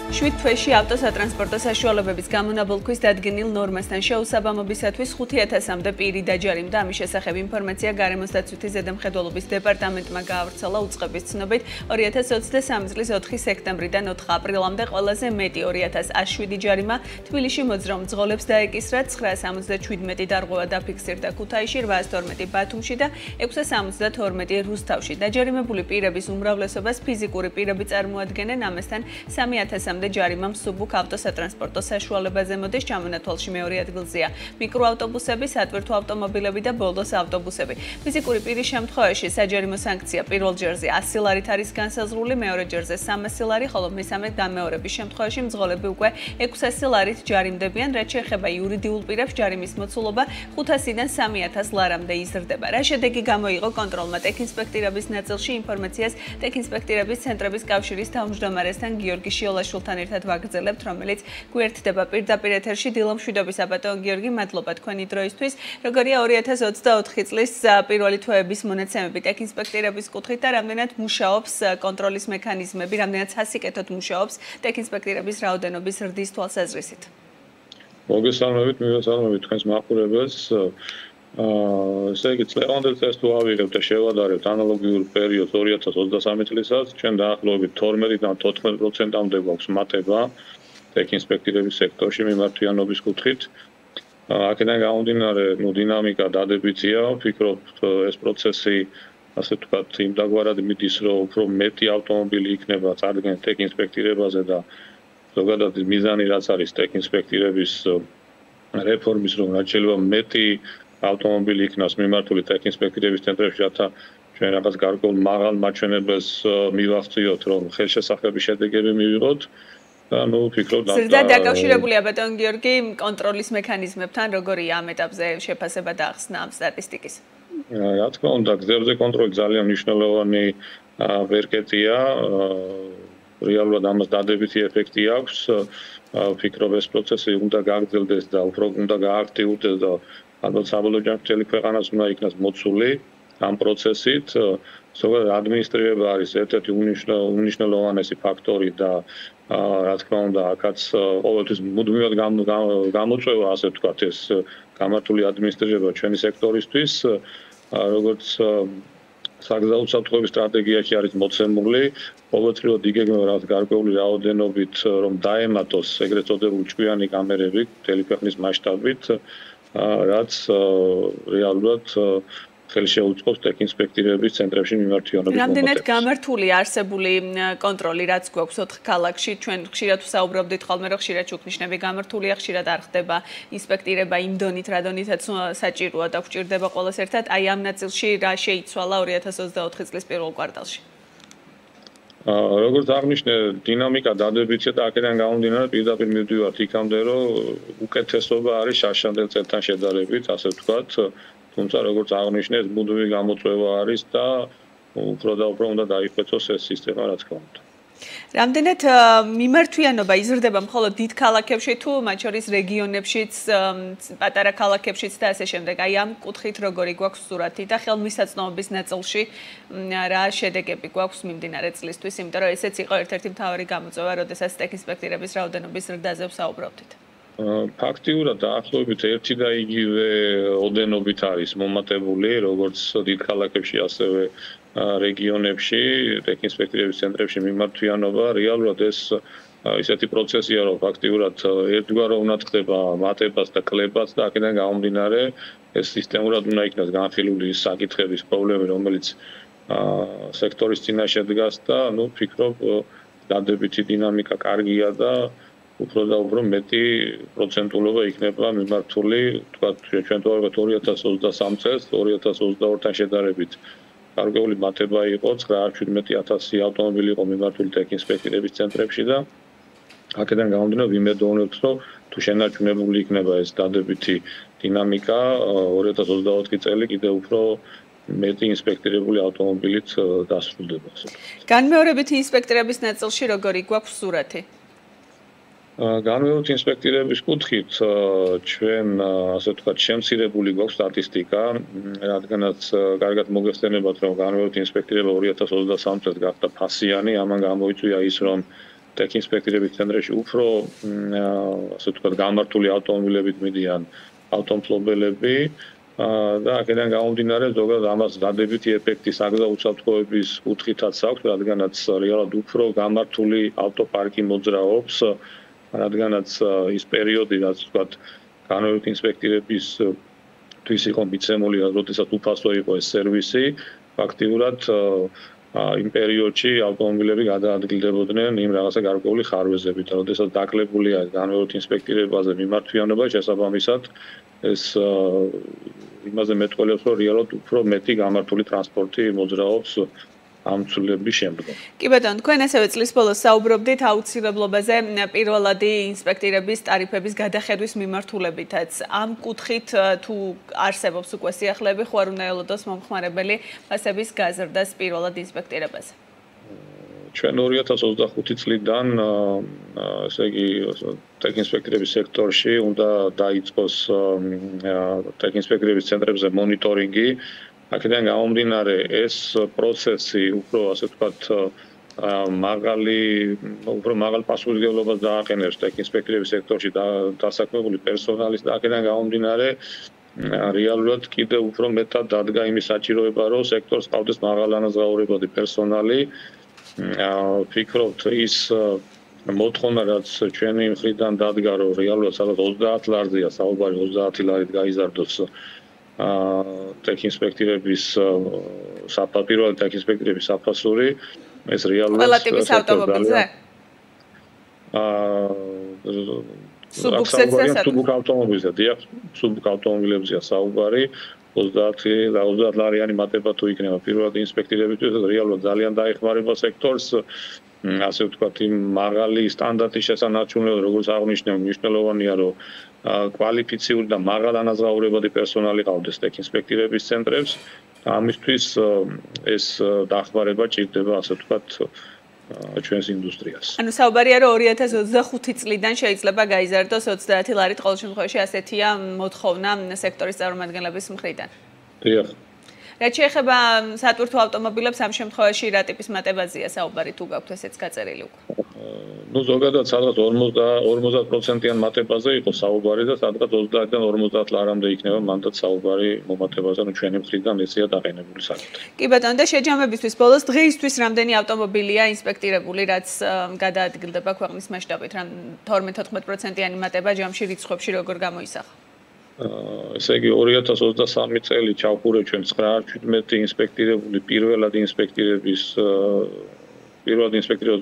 7 თვეში ავტოსატრანსპორტო საშუალებების გამონაბოლქვის დადგენილ ნორმასთან შეუსაბამობისათვის 5000-მდე პირი დაჯარიმდა. ამის შესახებ ინფორმაცია გარემოს დაცვითი ზედამხედველობის დეპარტამენტმა გაავრცელა უწყების ცნობით 2023 წლის 4 სექტემბრიდან 4 აპრილამდე ყველაზე მეტი 2107 ჯარიმა თბილისში მოძრავ მძღოლებს დაეკისრა, 977 დარღვევა დაფიქსირდა ქუთაისში, 812 ბათუმში და 672 რუსთავში. დაჯარიმებული პირების უმრავლესობას ფიზიკური პირები წარმოადგენენ, ამასთან 3000-მდე ჯარიმა მსუბუქ ავტოსატრანსპორტო საშუალებაზე მოდის, ჩამონათვალში მეორე ადგილზეა მიკროავტობუსები, სატვირთო ავტომობილები და ბოლოს ავტობუსები. ფიზიკური პირის შემთხვევაში საჯარიმო სანქცია პირველ ჯერზე 100 ლარით არის განსაზღვრული, მეორე ჯერზე 300 ლარი, ხოლო მესამე გამეორების შემთხვევაში მძღოლები უკვე 600 ლარით ჯარიმდებიან, რაც შეეხება იურიდიულ პირებს ჯარიმის მოცულობა 500-დან 3000 ლარამდე იზრდება. რა შედეგი გამოიღო კონტროლმა ტექინსპექტირების ნაწილში? ინფორმაციას ტექინსპექტირების ცენტრების კავშირის თავმჯდომარესთან გიორგი შიოლაშვილთან ერთად ვაგრძელებთ, რომელიც გვერდდება პირდაპირ ეთერში. დილომშვიდობის აბატონ გიორგი, მადლობა თქვენი დროისთვის. როგორია 2024 წლის პირველი თვეების მონაცემები ტექინსპექტირების კუთხით და რამდენად მუშაობს კონტროლის მექანიზმები, რამდენად სასიკეთოდ მუშაობს ტექინსპექტირების რაოდენობის ზრდის თვალსაზრისით? მოგესალმებით თქვენს მაყურებელს. ესე იგი, წლევანდელ წესს თუ ავიღებთ და შევადარებთ ანალოგიურ პერიოდს 2023 წლისაც, ჩვენ დაახლოებით 12-დან 14%-მდე გვაქვს მატება ტექინსპექტირების სექტორში მიმართვიანობის კუთხით. აქედან გამომდინარე, დინამიკა დადებითია, ვფიქრობ, ეს პროცესი, ასე ვთქვათ, იმ დაგვარად მიდის, რომ უფრო მეტი ავტომობილი იქნება წარდგენილი ტექინსპექტირებაზე და ზოგადად მიზანი რაც არის ტექინსპექტირების რეფორმის, რომ რაც შეიძლება მეტი ავტომობილი იქნას მიმართული ტექინსპექტირების ცენტრებში, რათა ჩვენ რაღაც გარკვეულ მაღალ მაჩვენებელს მივაღწიოთ, რომ ხელშესახების შედეგები მივიღოთ. და ვფიქრობ, ზრდა დაკავშირებულია ბატონ გიორგი კონტროლის მექანიზმებთან, როგორია ამ ეტაპზე შეფასება და ახსნა ამ სტატისტიკის? რა თქმა უნდა, გზებზე კონტროლი ძალიან მნიშვნელოვანი ვერკეტია. რეალურად ამას დადებითი ეფექტი აქვს. ვფიქრობ, ეს პროცესი უნდა გაგრძელდეს და უფრო უნდა გააქტიურდეს და ალბათ საბოლოო ჯამში მთელი ქვეყანას უნდა იქნას მოცული ამ პროცესით. ზოგადად ადმინისტრირება არის ერთ-ერთი უმნიშვნელოვანესი ფაქტორი და რა თქმა უნდა, აქაც ყოველთვის მუდმივად გამოწვევა, ასე ვთქვათ, ეს გამართული ადმინისტრირება ჩვენი სექტორისთვის, როგორც საგზაო უსაფრთხოების სტრატეგიაში არის მოცემული, ყოველწლიურად იგეგმება რაღაც გარკვეული რაოდენობით, რომ დაემატოს ეგრეთ წოდებული ჭკვიანი კამერები მთელი ქვეყნის მასშტაბით, რაც რეალურად ხელს შეუწყობს ტექინსპექტირების ცენტრებში მიმართვიანობის მომატებას. რამდენად გამართულია არსებული კონტროლი, რაც გვაქვს 4 ქალაქში? ჩვენ ხშირად ვსაუბრობდით ხოლმე, რომ ხშირად ჩუქნიშნები გამართულია, ხშირად არ ხდება ინსპექტირება იმ დონით, რა დონითაც საჭიროა და გვჭირდება ყოველს ერთად. აი ამ ნაწილში რა შეიცვალა 2024 წლის პირველ კვარტალში? როგორც აღნიშნე, დინამიკა დადებითია და აქედან გამომდინარე პირდაპირ მივდივართ იქამდე, რომ უკეთესობა არის შარშანდელ წელთან შედარებით, ასე ვთქვათ. თუმცა როგორც აღნიშნე, ეს მუდმივი გამოწვევა არის და უფრო და უფრო უნდა დაიხვეწოს ეს სისტემა, რა თქმა უნდა. რამდენად მიმართვიანობა იზრდება მხოლოდ დიდ ქალაქებში თუ მათ შორის რეგიონებშიც, პატარა ქალაქებშიც და ასე შემდეგ? აი ამ კუთხით როგორი გვაქვს სურათი და ხელმისაწვდომობის ნაწილში რა შედეგები გვაქვს მიმდინარე წლისთვის, იმიტომ რომ ესეც იყო ერთ-ერთი მთავარი გამოწვევა, როდესაც ტექინსპექტირების რაოდენობის ზრდაზე ვსაუბრობდით. ფაქტიურად დაახლოებით ერთი და იგივე ოდენობით არის მომატებული, როგორც დიდ ქალაქებში, ასევე რეგიონებში, ტექინსპექტირების ცენტრებში მიმართვიანობა. რეალურად ეს ისეთი პროცესია, რომ ფაქტიურად ერთგვარად უნდა ხდება მატებას და კლებაც და აქედან გამომდინარე, ეს სისტემურად უნდა იქნას განხილული ის საკითხების პრობლემები, რომელიც სექტორის წინაშე დგას და ვფიქრობ, დადებითი დინამიკა კარგია და უფრო და უფრო მეტი პროცენტულობა იქნება მიმართული, თქვათ, ჩვენ თუ ვართ 2023 წელს, 2022-თან შედარებით გარკვეული მატება იყო, 9-17000 ავტომობილი იყო მიმართული ტექინსპექტირების ცენტრებში და აქედან გამომდინარე ვიმედოვნებთ, რომ თუ შენარჩუნებული იქნება ეს დადებითი დინამიკა, 2024 წელი კიდევ უფრო მეტი ინსპექტირებული ავტომობილით დასრულდება. განმეორებითი ინსპექტირების ნაწილში როგორი გვაქვს სურათი? განმეორებითი ინსპექტირების კუთხით ჩვენ, ასე ვთქვათ, შემცირებული გვაქვს სტატისტიკა, რადგანაც კარგად მოგეხსენებათ, რომ განმეორებითი ინსპექტირება 2023 წელს გახდა ფასიანი, ამან გამოიწვია ის, რომ ტექინსპექტირების ცენტრებში უფრო ასე ვთქვათ გამართული ავტომობილებით მიდიან ავტომფლობელები და აქედან გამომდინარე ზოგადად ამას დადებითი ეფექტი საგზაო უსაფრთხოების კუთხითაც აქვს, რადგანაც რეალურად უფრო გამართული ავტოპარკი მოძრაობს, რადგანაც ის პერიოდი, რაც ვთქვათ, განმეორებით ინსპექტირების თვის იყო მიცემული, როდესაც უფასო იყო ეს სერვისი, ფაქტიურად იმ პერიოდში ავტომობილები გადაადგილდებოდნენ იმ რაღაცა გარკვეული ხარვეზებით, და როდესაც დაკლებულია განმეორებით ინსპექტირებაზე მიმართვიანობა, შესაბამისად ეს იმაზე მეტყველებს, რომ რეალურად უფრო მეტი გამართული ტრანსპორტი მოძრაობს ამ ცვლილების შემდგომ. კი ბატონო, თქვენ ასევე წლის ბოლოს საუბრობდით აუცილებლობაზე პირველადი ინსპექტირების ტარიფების გადახედვის მიმართულებითაც. ამ კუთხით თუ არსებობს უკვე სიახლეები, ხო არ უნდა ელოდოს მომხმარებელი ფასების გაზრდას პირველად ინსპექტირებაზე? ჩვენ 2025 წლიდან ესე იგი ტექინსპექტირების სექტორში უნდა დაიწყოს ტექინსპექტირების ცენტრებზე მონიტორინგი. აქედან გამომდინარე ეს პროცესი უფრო ასე ვთქვათ უფრო მაღალ პასუხისმგებლობას დააყენებს ტექინსპექტირების სექტორში დასაქმებული პერსონალის და აქედან გამომდინარე რეალურად კიდევ უფრო მეტად დადგა იმის საჭიროება, რომ სექტორს ყავდეს მაღალანაზღაურებადი პერსონალი. ვფიქრობთ ის მოთხოვნა, რაც ჩვენი მხრიდან დადგა, რომ რეალურად სადღაც 30 ლარზეა საუბარი, 30 ლარით გაიზარდოს ტექინსპექტირების პირველი ტექინსპექტირების საფასური, ეს რეალურად ყველა ტიპის ავტომობილზე? სუბუქ ავტომობილზე, დიახ, სუბუქ ავტომობილებზეა საუბარი, 30 ლარიანი მატება თუ იქნება პირველადი ინსპექტირებისთვის, რეალურად ძალიან დაეხმარება სექტორს, ასე ვთქვათ, იმ მაღალი სტანდარტის შესანარჩუნებლად, როგორც აღნიშნე, მნიშვნელოვანია, რომ კვალიფიციური და მაღალანაზღაურებადი პერსონალი ყავდეს ტექინსპექტირების ცენტრებს. ამისთვის ეს დახმარება ჭირდება, ასე ვთქვათ, ჩვენს ინდუსტრიას. ანუ საუბარია, რომ 2025 წლიდან შეიძლება გაიზარდოს 30 ლარით, ყოველ შემთხვევაში ასეთია მოთხოვნა სექტორის წარმომადგენლების მხრიდან. დიახ. რაც შეეხება სატვირთო ავტომობილებს, ამ შემთხვევაში რა ტიპის მატებაზეა საუბარი, თუ გაქვთ ესეც გაწერილი უკვე? ნუ ზოგადად სადღაც 50%-იან მატებაზე იყო საუბარი და სადღაც 30-დან 50 ლარამდე იქნება მანდაც საუბარი მომატებაზე, ნუ ჩვენი მხრიდან ესეა დაყენებული საკითხი. კი ბატონო, და შეჯამებისთვის ბოლოს დღეისთვის რამდენი ავტომობილია ინსპექტირებული, რაც გადაადგილდება ქვეყნის მასშტაბით, რა 12-14%-იანი მატება ჯამში რიცხვებში როგორ გამოისახა? ესე იგი 2023 წელი ჩავყურე ჩვენ 9-17 ინსპექტირებული პირველად ინსპექტირების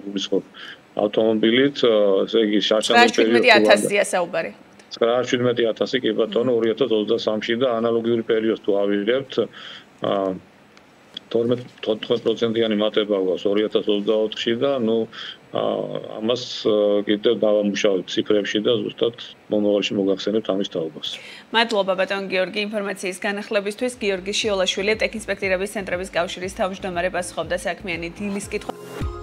გულისხმობ ავტომობილით, ესე იგი შარშანის პერიოდში 17,000-ია საუბარი. 9-17,000 კი ბატონო 2023-ში და ანალოგიური პერიოდს თუ ავიღებთ 12-14%-იანი მატება გვაქვს 2024-ში და ნუ ამას კიდევ დავამუშავებთ ციფრებში და ზუსტად მომავალში მოგახსენებთ ამის თაობას. მადლობა ბატონ გიორგი ინფორმაციის განახლებისთვის. გიორგი შიოლაშვილი ტექინსპექტირების ცენტრების კავშირის თავმჯდომარე პასუხობდა საქმიანი დილის კითხვას.